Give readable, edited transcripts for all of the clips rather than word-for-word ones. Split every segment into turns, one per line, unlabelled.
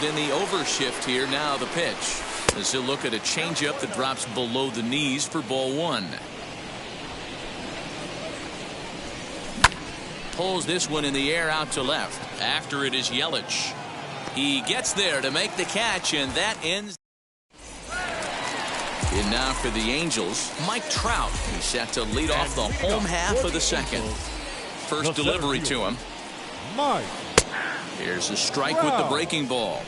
In the overshift here, now the pitch. As he'll look at a changeup that drops below the knees for ball one. Pulls this one in the air out to left. After it is Yelich. He gets there to make the catch, and that ends. And now for the Angels, Mike Trout. He's set to lead off the home half of the second. First delivery to him.
Mike.
Here's a strike with the breaking ball.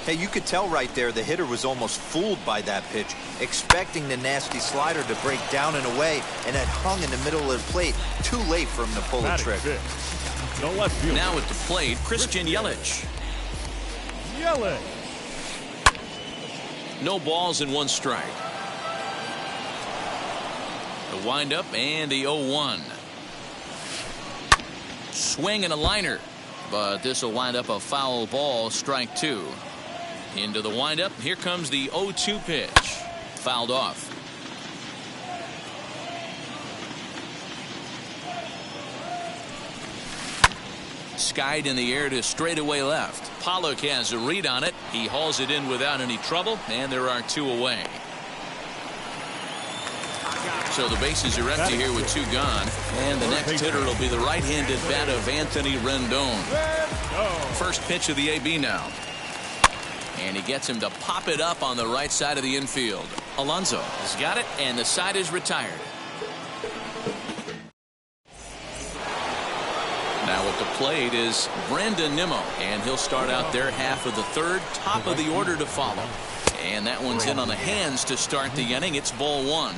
Hey, you could tell right there the hitter was almost fooled by that pitch, expecting the nasty slider to break down and away, and had hung in the middle of the plate. Too late for him to pull the trigger.
Now at the plate, Christian Yelich. No balls and one strike. The windup and the 0-1. Swing and a liner. But this will wind up a foul ball, strike two. Into the windup. Here comes the 0-2 pitch. Fouled off. Skied in the air to straightaway left. Pollock has a read on it. He hauls it in without any trouble, and there are two away. So the bases are empty here with two gone, and the next hitter will be the right-handed bat of Anthony Rendon. First pitch of the AB now. And he gets him to pop it up on the right side of the infield. Alonso has got it, and the side is retired. Now at the plate is Brandon Nimmo, and he'll start out their half of the third, top of the order to follow. And that one's in on the hands to start the inning. It's ball one.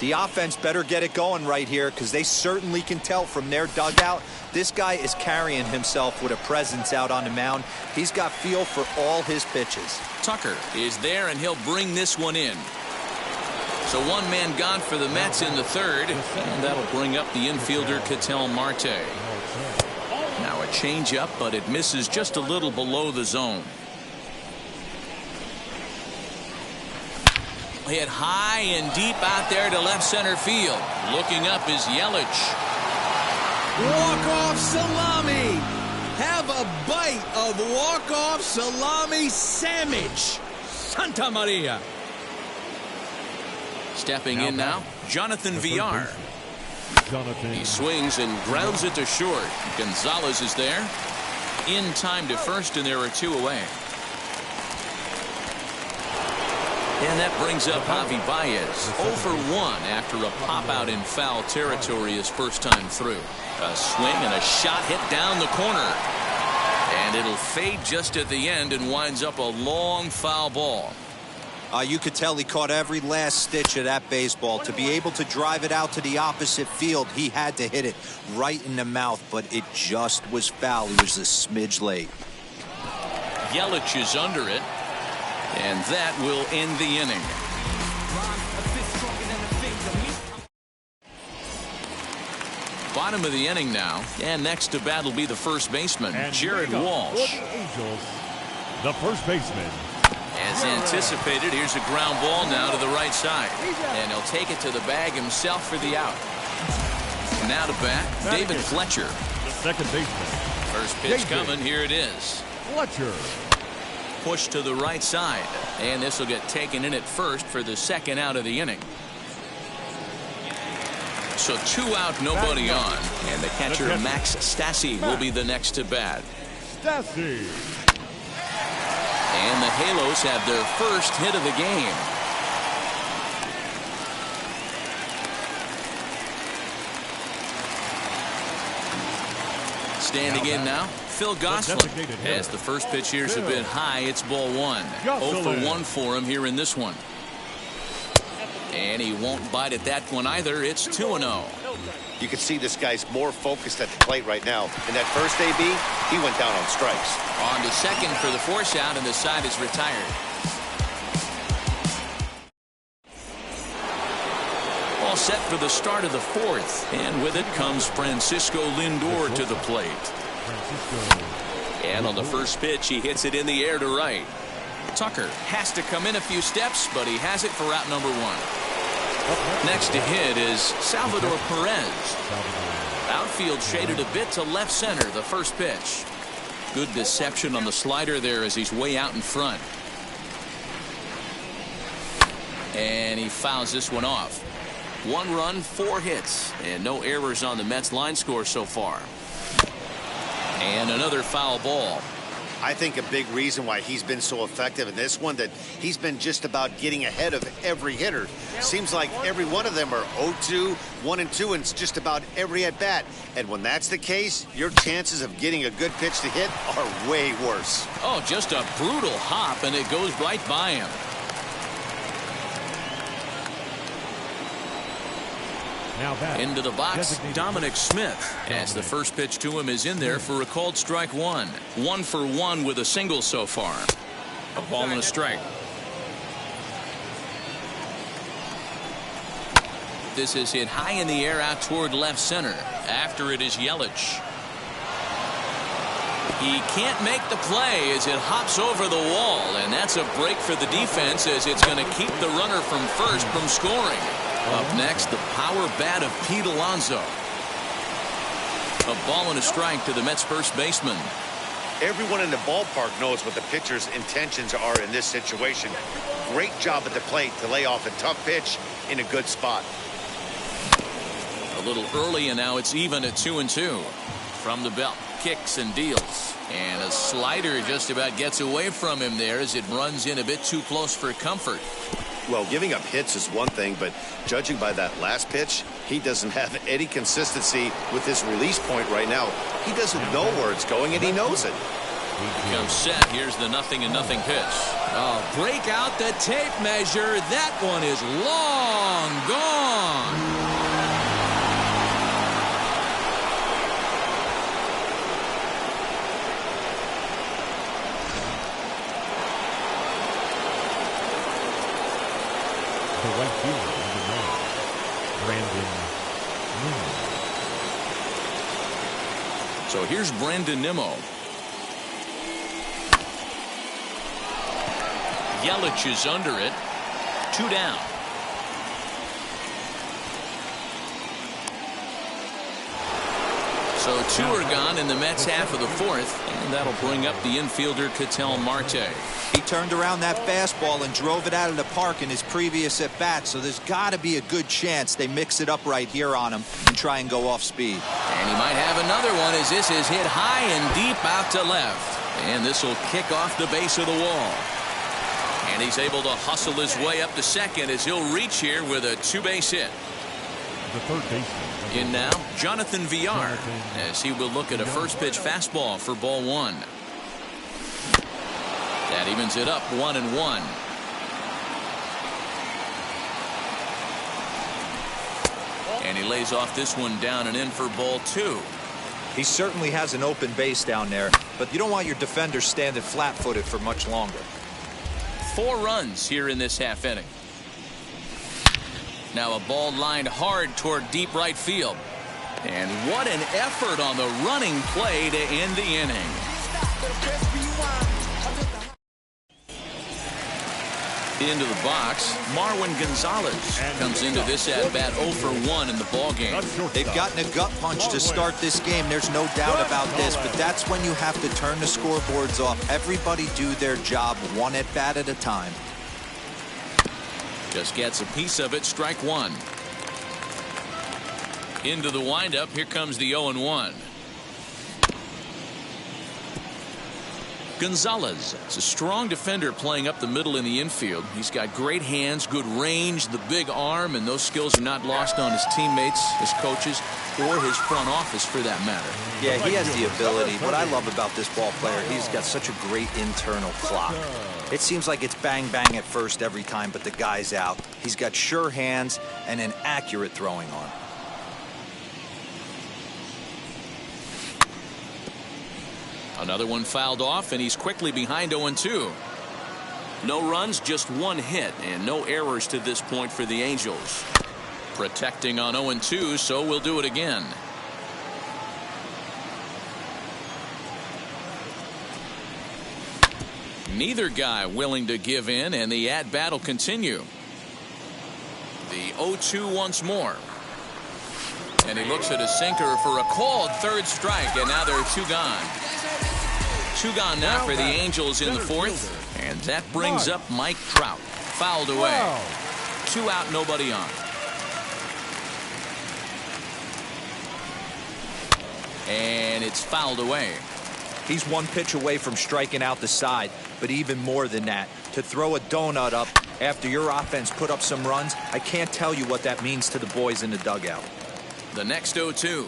The offense better get it going right here, because they certainly can tell from their dugout this guy is carrying himself with a presence out on the mound. He's got feel for all his pitches.
Tucker is there, and he'll bring this one in. So one man gone for the Mets in the third, and that'll bring up the infielder Ketel Marte. Now a changeup, but it misses just a little below the zone. Hit high and deep out there to left center field. Looking up is Yelich.
Walk-off salami. Have a bite of walk-off salami sandwich. Santa Maria.
Stepping in now, Jonathan Villar. He swings and grounds it to short. Gonzalez is there. In time to first, and there are two away. And that brings up Javi Baez. 0 for 1 after a pop out in foul territory his first time through. A swing and a shot hit down the corner. And it'll fade just at the end and winds up a long foul ball.
You could tell he caught every last stitch of that baseball. To be able to drive it out to the opposite field, he had to hit it right in the mouth, but it just was foul. He was a smidge late.
Yelich is under it. And that will end the inning. Bottom of the inning now. And next to bat will be the first baseman, Jared Walsh.
The first baseman.
As anticipated, here's a ground ball now to the right side. And he'll take it to the bag himself for the out. Now to bat, David Fletcher.
The second baseman.
First pitch coming. Here it is.
Fletcher.
Push to the right side, and this will get taken in at first for the second out of the inning. So two out, nobody on, and the catcher Max Stassi will be the next to bat.
Stassi.
And the Halos have their first hit of the game. Standing in now, Phil Gosselin. As the first pitch here is a bit high, it's ball one. 0 for 1 for him here in this one. And he won't bite at that one either. It's 2-0.
You can see this guy's more focused at the plate right now. In that first AB, he went down on strikes.
On to second for the force out, and the side is retired. All set for the start of the fourth, and with it comes Francisco Lindor to the plate. And on the first pitch, he hits it in the air to right. Tucker has to come in a few steps, but he has it for out number one. Next to hit is Salvador Perez. Outfield shaded a bit to left center, the first pitch. Good deception on the slider there as he's way out in front. And he fouls this one off. 1 run, 4 hits, and no errors on the Mets line score so far. And another foul ball.
I think a big reason why he's been so effective in this one, that he's been just about getting ahead of every hitter. Seems like every one of them are 0-2, 1-2, and it's just about every at bat. And when that's the case, your chances of getting a good pitch to hit are way worse.
Oh, just a brutal hop, and it goes right by him. Into the box, Dominic Smith, as the first pitch to him is in there for a called strike 1. 1 for 1 with a single so far. A ball and a strike. This is hit high in the air out toward left center. After it is Yelich. He can't make the play as it hops over the wall, and that's a break for the defense as it's going to keep the runner from first from scoring. Up next, the power bat of Pete Alonso. A ball and a strike to the Mets first baseman.
Everyone in the ballpark knows what the pitcher's intentions are in this situation. Great job at the plate to lay off a tough pitch in a good spot.
A little early, and now it's even at 2-2. From the belt, kicks and deals. And a slider just about gets away from him there as it runs in a bit too close for comfort.
Well, giving up hits is one thing, but judging by that last pitch, he doesn't have any consistency with his release point right now. He doesn't know where it's going, and he knows it.
Comes set. Here's the 0-0 pitch.
Oh, break out the tape measure. That one is long gone.
The right fielder on the mound, Brandon Nimmo.
So here's Brandon Nimmo. Yelich is under it. 2 down. So 2 are gone in the Mets half of the 4th, and that'll bring up the infielder Ketel Marte.
He turned around that fastball and drove it out of the park in his previous at bat, so there's got to be a good chance they mix it up right here on him and try and go off speed.
And he might have another one as this is hit high and deep out to left. And this will kick off the base of the wall. And he's able to hustle his way up to second as he'll reach here with a 2-base hit.
The third baseman.
In now, Jonathan Villar, as he will look at a first pitch fastball for ball 1. That evens it up 1-1. And he lays off this one down and in for ball 2.
He certainly has an open base down there, but you don't want your defender standing flat-footed for much longer.
4 runs here in this half inning. Now a ball lined hard toward deep right field. And what an effort on the running play to end the inning. Into the box, Marwin Gonzalez comes into this at-bat 0 for 1 in the ballgame.
They've gotten a gut punch to start this game. There's no doubt about this, but that's when you have to turn the scoreboards off. Everybody do their job 1 at-bat at a time.
Just gets a piece of it, strike 1. Into the windup, here comes the 0-1. Gonzalez is a strong defender playing up the middle in the infield. He's got great hands, good range, the big arm, and those skills are not lost on his teammates, his coaches, or his front office for that matter.
Yeah, he has the ability. What I love about this ball player, he's got such a great internal clock. It seems like it's bang bang at first every time, but the guy's out. He's got sure hands and an accurate throwing arm.
Another one fouled off, and he's quickly behind 0-2. No runs, just 1 hit, and no errors to this point for the Angels. Protecting on 0-2, so we'll do it again. Neither guy willing to give in, and the at-bat will continue. The 0-2 once more. And he looks at a sinker for a called 3rd strike, and now there are 2 gone. Two gone now for the Angels in the fourth. And that brings up Mike Trout. Fouled away. 2 out, nobody on. And it's fouled away.
He's 1 pitch away from striking out the side, but even more than that, to throw a donut up after your offense put up some runs, I can't tell you what that means to the boys in the dugout.
The next 0-2.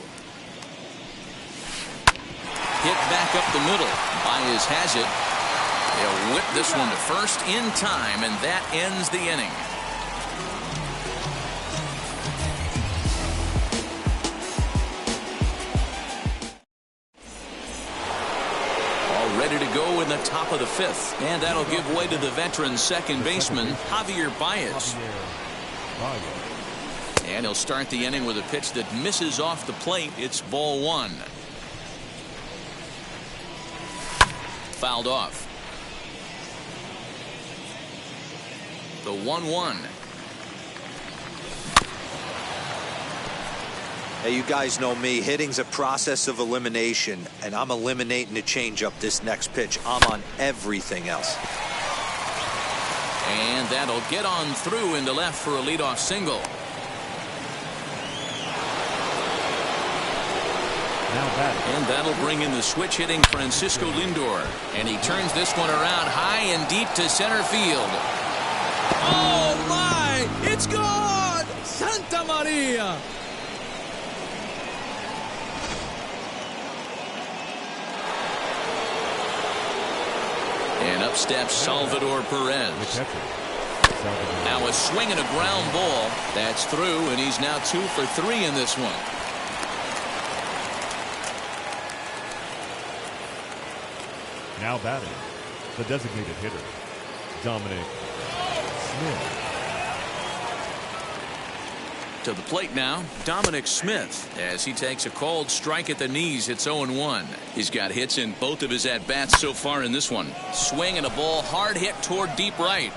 Hit back up the middle. Baez has it. They'll whip this one to first in time, and that ends the inning. Ready to go in the top of the 5th, and that'll give way to the veteran second baseman Javier Baez. And he'll start the inning with a pitch that misses off the plate. It's ball 1. Fouled off. The 1-1.
Hey, you guys know me. Hitting's a process of elimination, and I'm eliminating the changeup this next pitch. I'm on everything else.
And that'll get on through into left for a leadoff single. And that'll bring in the switch hitting Francisco Lindor. And he turns this one around high and deep to center field.
Oh, my! It's gone! Santa Maria!
And up steps Salvador Perez. Now a swing and a ground ball. That's through, and he's now 2 for 3 in this one.
Now batting, the designated hitter, Dominic Smith.
To the plate now, Dominic Smith, as he takes a called strike at the knees. It's 0-1. He's got hits in both of his at-bats so far in this one. Swing and a ball hard hit toward deep right.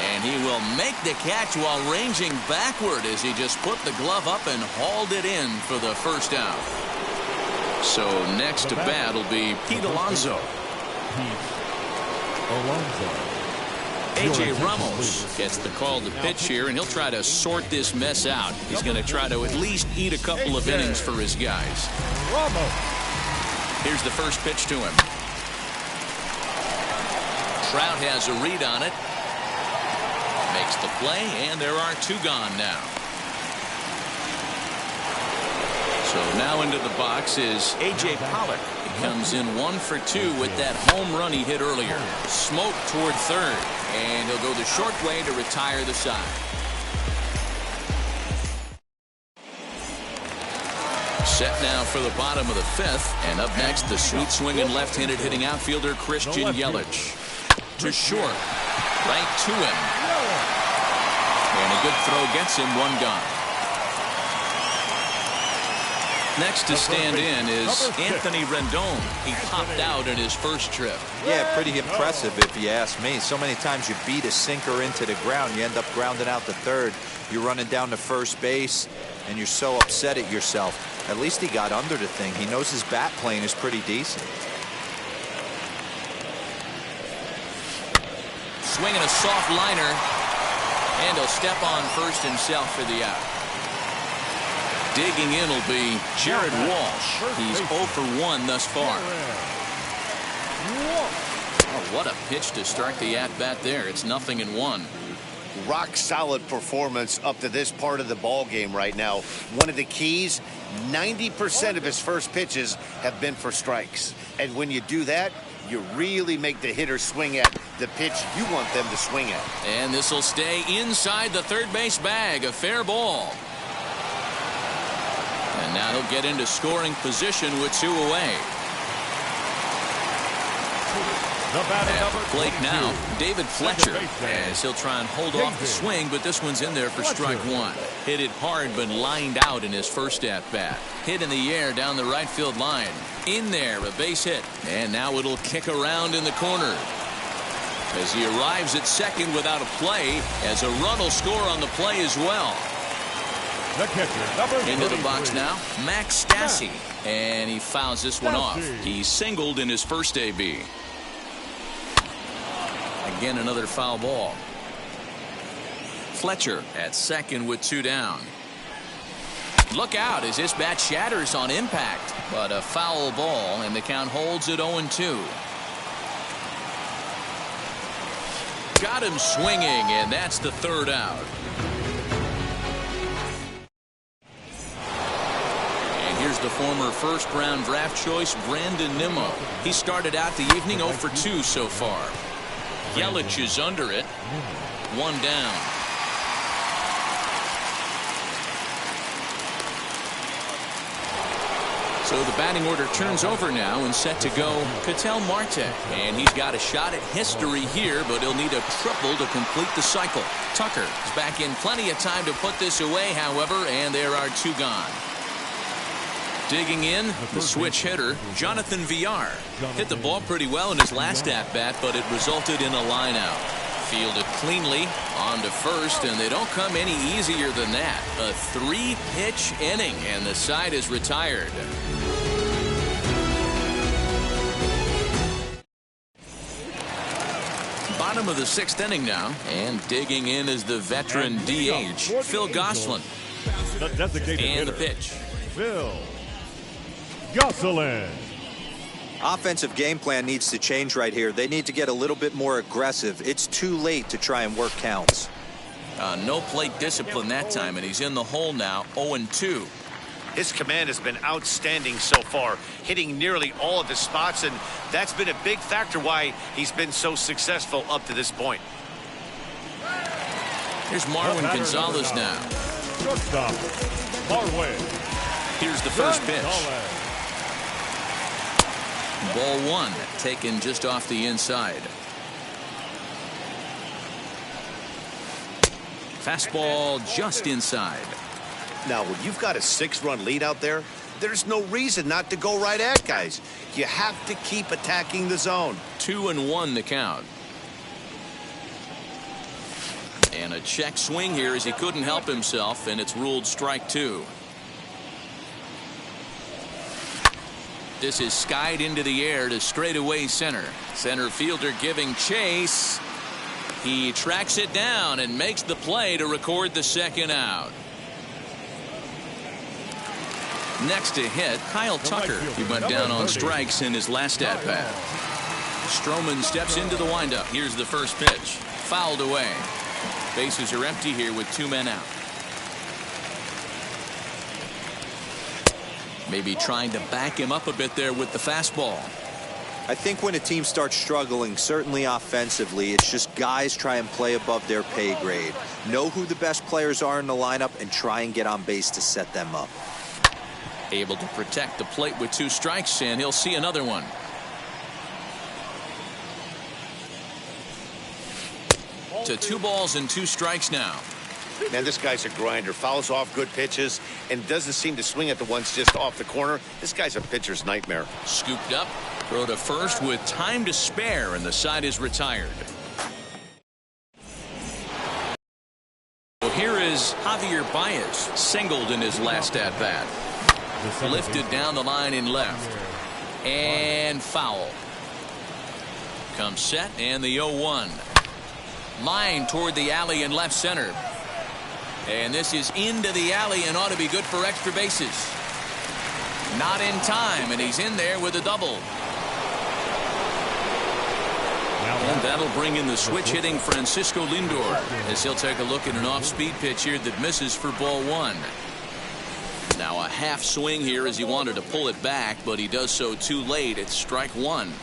And he will make the catch while ranging backward as he just put the glove up and hauled it in for the first out. So next to bat will be Pete Alonso. A.J. Ramos gets the call to pitch here, and he'll try to sort this mess out. He's going to try to at least eat a couple of innings for his guys. Here's the first pitch to him. Trout has a read on it. Makes the play, and there are 2 gone now. So now into the box is A.J. Pollock. He comes in 1 for 2 with that home run he hit earlier. Smoke toward third, and he'll go the short way to retire the side. Set now for the bottom of the 5th, and up next the sweet swinging left-handed hitting outfielder Christian Yelich. To short, right to him, and a good throw gets him 1 gone. Next to stand in is Anthony Rendon. He popped out in his first trip.
Yeah, pretty impressive if you ask me. So many times you beat a sinker into the ground, you end up grounding out to third. You're running down to first base, and you're so upset at yourself. At least he got under the thing. He knows his bat playing is pretty decent.
Swinging a soft liner, and he'll step on first himself for the out. Digging in will be Jared Walsh. He's 0 for 1 thus far. Oh, what a pitch to start the at-bat there. It's 0-1.
Rock solid performance up to this part of the ball game right now. One of the keys, 90% of his first pitches have been for strikes. And when you do that, you really make the hitter swing at the pitch you want them to swing at.
And this will stay inside the third base bag. A fair ball. And now he'll get into scoring position with 2 away. At the plate now, David Fletcher, as he'll try and hold off the swing, but this one's in there for strike 1. Hit it hard, but lined out in his first at-bat. Hit in the air down the right field line. In there, a base hit. And now it'll kick around in the corner. As he arrives at second without a play, as a run will score on the play as well.
The catcher,
Into the box now, Max Stassi. And he fouls this one off. He singled in his first AB. Again, another foul ball. Fletcher at second with 2 down. Look out as this bat shatters on impact. But a foul ball, and the count holds at 0-2. Got him swinging, and that's the 3rd out. And here's the former first-round draft choice, Brandon Nimmo. He started out the evening 0 for 2 so far. Yelich is under it. 1 down. So the batting order turns over now and set to go Ketel Marte. And he's got a shot at history here, but he'll need a triple to complete the cycle. Tucker is back in plenty of time to put this away, however, and there are 2 gone. Digging in, the switch hitter, Jonathan Villar. Hit the ball pretty well in his last at-bat, but it resulted in a line-out. Fielded cleanly on to first, and they don't come any easier than that. A 3-pitch inning, and the side is retired. Bottom of the 6th inning now, and digging in is the veteran DH, Phil Gosselin. And the pitch.
Phil Gosselin.
Offensive game plan needs to change right here. They need to get a little bit more aggressive. It's too late to try and work counts.
No plate discipline that time, and he's in the hole now, 0-2.
His command has been outstanding so far, hitting nearly all of his spots, and that's been a big factor why he's been so successful up to this point.
Here's Marwin Gonzalez now.
Shortstop, Marwin.
Here's the first pitch. Ball 1, taken just off the inside. Fastball just inside.
Now, when you've got a 6-run lead out there, there's no reason not to go right at guys. You have to keep attacking the zone.
2-1 the count. And a check swing here as he couldn't help himself, and it's ruled strike 2. This is skied into the air to straightaway center. Center fielder giving chase. He tracks it down and makes the play to record the 2nd out. Next to hit, Kyle Tucker. He went down on strikes in his last at-bat. Stroman steps into the windup. Here's the first pitch. Fouled away. Bases are empty here with 2 men out. Maybe trying to back him up a bit there with the fastball.
I think when a team starts struggling, certainly offensively, it's just guys try and play above their pay grade. Know who the best players are in the lineup and try and get on base to set them up.
Able to protect the plate with 2 strikes, and he'll see another one. To 2 balls and 2 strikes now.
Man, this guy's a grinder. Fouls off good pitches and doesn't seem to swing at the ones just off the corner. This guy's a pitcher's nightmare.
Scooped up. Throw to first with time to spare, and the side is retired. Well, here is Javier Baez. Singled in his last at-bat. Lifted down the line in left. And foul. Comes set, and the 0-1. Line toward the alley in left center. And this is into the alley and ought to be good for extra bases. Not in time, and he's in there with a double. And that'll bring in the switch-hitting Francisco Lindor as he'll take a look at an off-speed pitch here that misses for ball 1. Now a half swing here as he wanted to pull it back, but he does so too late. It's strike 1.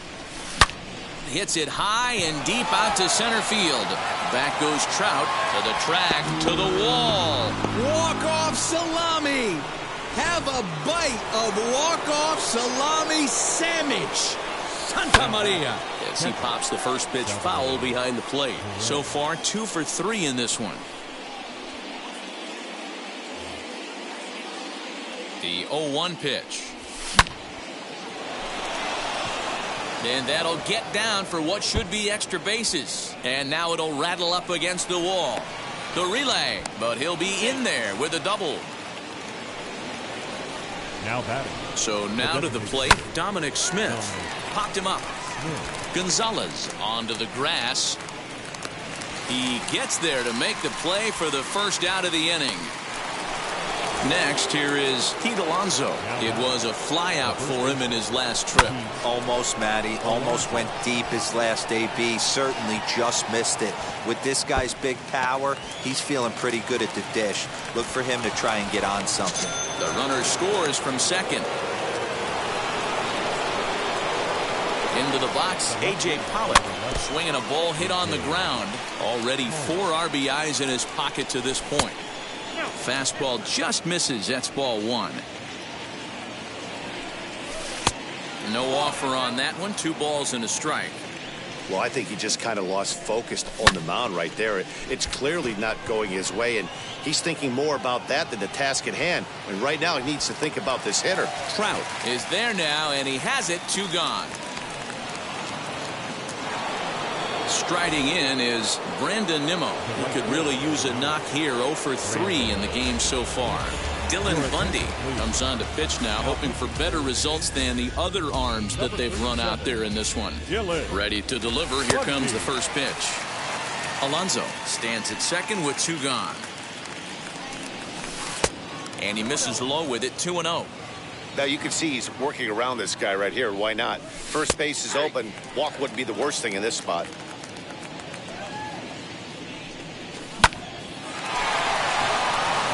Hits it high and deep out to center field. Back goes Trout to the track, to the wall.
Walk-off salami. Have a bite of walk-off salami sandwich. Santa Maria.
As he pops the first pitch foul behind the plate. So far, 2 for 3 in this one. The 0-1 pitch. And that'll get down for what should be extra bases. And now it'll rattle up against the wall. The relay, but he'll be in there with a double.
Now batting.
So now to the plate, Dominic Smith. Popped him up. Gonzalez onto the grass. He gets there to make the play for the first out of the inning. Next, here is Pete Alonso. It was a flyout for him in his last trip.
Almost, Matty. Almost went deep his last AB. Certainly just missed it. With this guy's big power, he's feeling pretty good at the dish. Look for him to try and get on something.
The runner scores from second. Into the box, A.J. Pollock swinging a ball hit on the ground. Already 4 RBIs in his pocket to this point. Fastball just misses. That's ball 1. No offer on that one. 2 balls and a strike.
Well, I think he just kind of lost focus on the mound right there. It's clearly not going his way, and he's thinking more about that than the task at hand. And right now he needs to think about this hitter.
Trout is there now, and he has it. 2 gone. Striding in is Brandon Nimmo, who could really use a knock here. 0 for 3 in the game so far. Dylan Bundy comes on to pitch now, hoping for better results than the other arms that they've run out there in this one. Ready to deliver. Here comes the first pitch. Alonso stands at second with 2 gone. And he misses low with it. 2-0.
Now you can see he's working around this guy right here. Why not? First base is open. Walk wouldn't be the worst thing in this spot.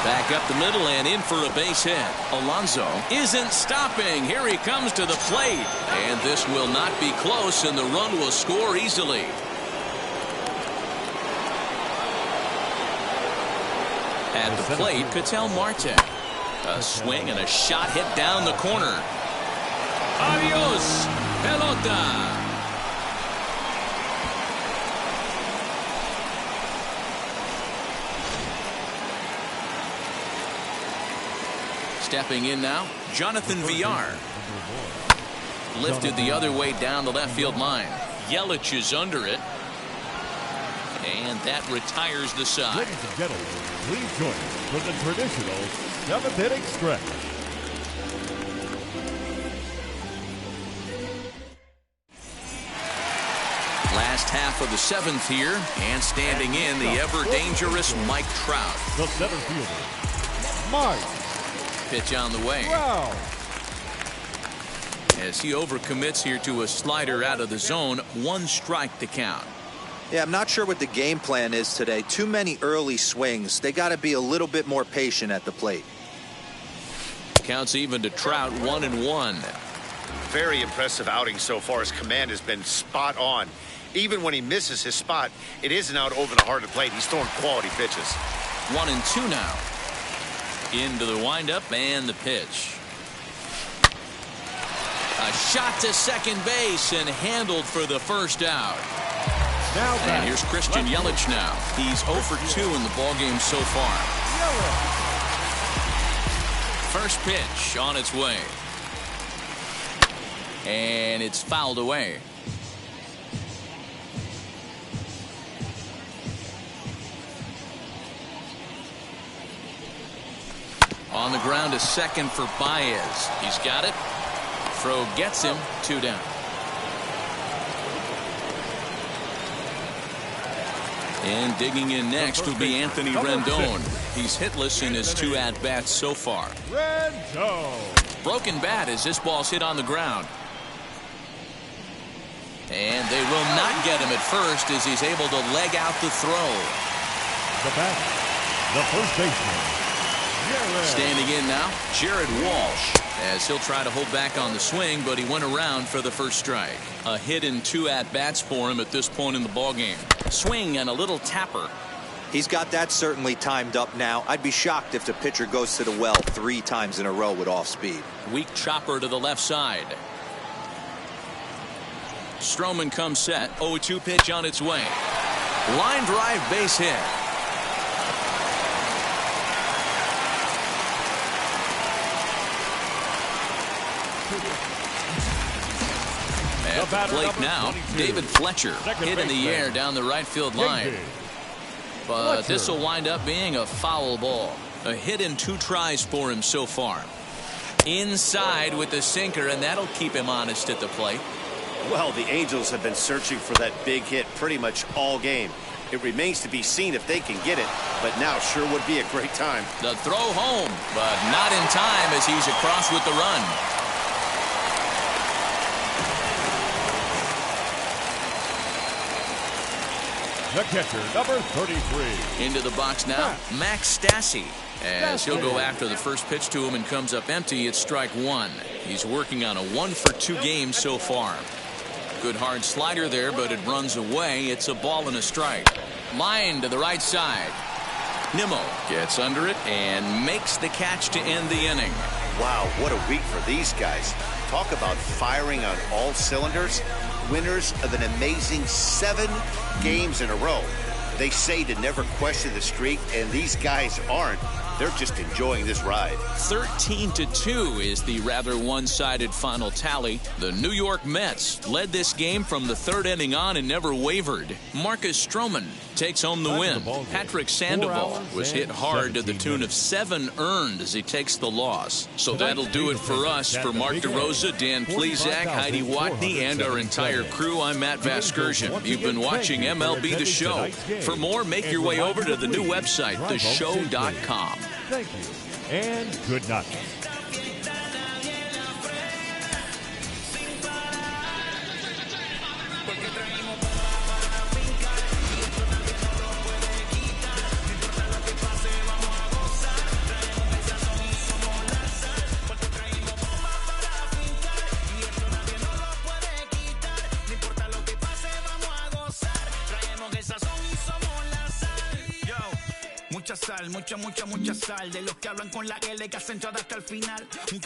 Back up the middle and in for a base hit. Alonso isn't stopping. Here he comes to the plate. And this will not be close, and the run will score easily. At the plate, Ketel Marte. A swing and a shot hit down the corner. Adios, pelota. Stepping in now, Jonathan Villar. Lifted the other way down the left field line. Yelich is under it. And that retires the side.
Ladies and gentlemen, please join us for the traditional 7th inning stretch.
Last half of the 7th here, and standing in the ever-dangerous Mike Trout.
The center fielder, Mike.
Pitch on the way.
Wow.
As he overcommits here to a slider out of the zone, 1 strike to count.
Yeah, I'm not sure what the game plan is today. Too many early swings. They got to be a little bit more patient at the plate.
Counts even to Trout, 1-1.
Very impressive outing so far. His command has been spot on. Even when he misses his spot, it isn't out over the heart of the plate. He's throwing quality pitches.
1-2 now. Into the windup and the pitch. A shot to second base and handled for the first out. And here's Christian Yelich now. He's 0 for 2 in the ballgame so far. First pitch on its way. And it's fouled away. On the ground to second for Baez. He's got it. Throw gets him. 2 down. And digging in next will be Anthony Rendon. He's hitless in his 2 at-bats so far.
Rendon.
Broken bat as this ball's hit on the ground. And they will not get him at first as he's able to leg out the throw.
The batter, the first baseman,
standing in now, Jared Walsh, as he'll try to hold back on the swing, but he went around for the first strike. A hit in 2 at-bats for him at this point in the ballgame. Swing and a little tapper.
He's got that certainly timed up now. I'd be shocked if the pitcher goes to the well 3 times in a row with off speed.
Weak chopper to the left side. Stroman comes set. 0-2 pitch on its way. Line drive base hit. At the plate now, David Fletcher hit in the air down the right field line. But this will wind up being a foul ball. A hit in 2 tries for him so far.
Inside with the sinker, and that'll keep him honest at the plate.
Well, the Angels have been searching for that big hit pretty much all game. It remains to be seen if they can get it, but now sure would be a great time.
The throw home, but not in time as he's across with the run.
The catcher, number 33.
Into the box now, Max Stassi. As he'll go after the first pitch to him and comes up empty, it's strike one. He's working on a 1-for-2 game so far. Good hard slider there, but it runs away. It's a ball and a strike. Line to the right side. Nimmo gets under it and makes the catch to end the inning.
Wow, what a week for these guys. Talk about firing on all cylinders. Winners of an amazing 7 games in a row. They say to never question the streak, and these guys aren't. They're just enjoying this ride.
13-2 is the rather one-sided final tally. The New York Mets led this game from the third inning on and never wavered. Marcus Stroman takes home the win. Patrick Sandoval was hit hard to the tune of 7 earned as he takes the loss. So that'll do it for us. For Mark DeRosa, Dan Plesac, Heidi Watney, and our entire crew, I'm Matt Vasgersian. You've been watching MLB The Show. For more, make your way over to the new website, theshow.com.
Thank you, and good night.
Mucha sal, mucha sal. De los que hablan con la L que hacen todo hasta el final.